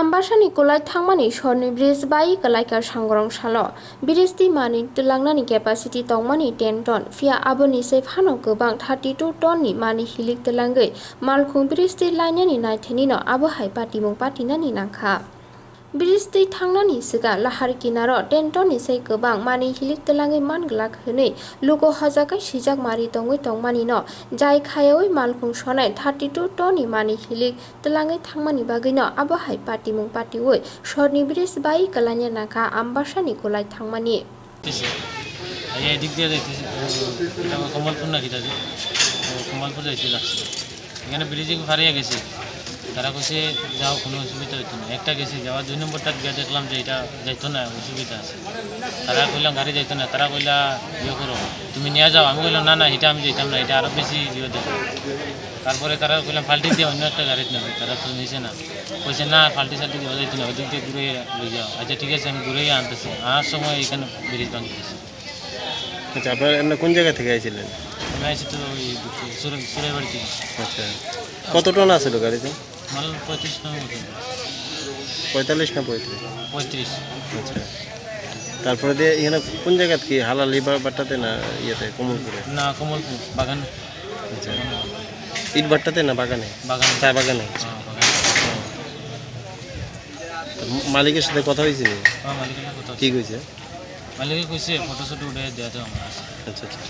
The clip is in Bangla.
Ambasani kolai thangmani shorni bridge bai kalaikar sangrong salo bridge ti mani tulangnani capacity tongmani 10 ton fia aboni se phano gobang 32 ton ni mani hilik tulangai malkhung bridge ti lainani naitheni no abo hai patimung patinani nangkha bridge ti thangnani siga lahar kinaro 10 ton ni sei gobang mani hilik tulangai manglak hwnei luko hajakai sijak mari tongoi tongmani no jai khayoi malkhung sonai 32 ton ni mani hilik tulangai thangmani bagui no abo hai patimung patiwoi shorni bridge bai kalanya nangkha ambasani kolai thangmani এই দিক দিয়ে যাইতেছি কমলপুর না কিটা কমলপুর যাইতে যাচ্ছি এখানে ব্রিজে হারিয়ে গেছি তারা কইছে যাও কোনো অসুবিধা হইতো না একটা গেছি যাওয়ার 2 নম্বরটা গিয়ে দেখলাম যে এটা যাইতো না অসুবিধা আছে তারা কইলাম গাড়ি যাইতো না তারা কইলা ইয়ে করো তুমি নিয়ে যাও আমি কইলাম না না এটা আমি যাইতাম না এটা আরও বেশি ইয়ে দেখো তারপরে তারা কইলাম ফাল্টি দিয়ে অন্য একটা গাড়িতে নেবে তারা তো নিয়েছে না কইছে না ফাল্টি সাল্টি দেওয়া যাইতো না ওদিক দিয়ে ঘুরে লই যাও আচ্ছা ঠিক আছে আমি ঘুরে আনতেছি আনার সময় এখানে ব্রিজ ভাঙি গেছে। আচ্ছা আপনারা এমনি কোন জায়গা থেকে আইছিলেন? আমি আইছি তো ওই সুরাইবাড়ি থেকে। আচ্ছা কত টন আছিল গাড়িতে? মাল 35 টন মতো। 45 না 35? 35। আচ্ছা তারপরে দিয়ে এখানে কোন জায়গা কি হালালি বাট্টাতে না ইয়েতে কমলপুরে? না কমলপুর বাগান। আচ্ছা ইট বাট্টাতে না বাগানে? বাগান চা বাগানে। মালিকের সাথে কথা হয়েছে? হ্যাঁ মালিকের সাথে কথা কি কইছে? মালিকে কইছে ফটো শটো উঠে দেওয়া তো আমার। আচ্ছা আচ্ছা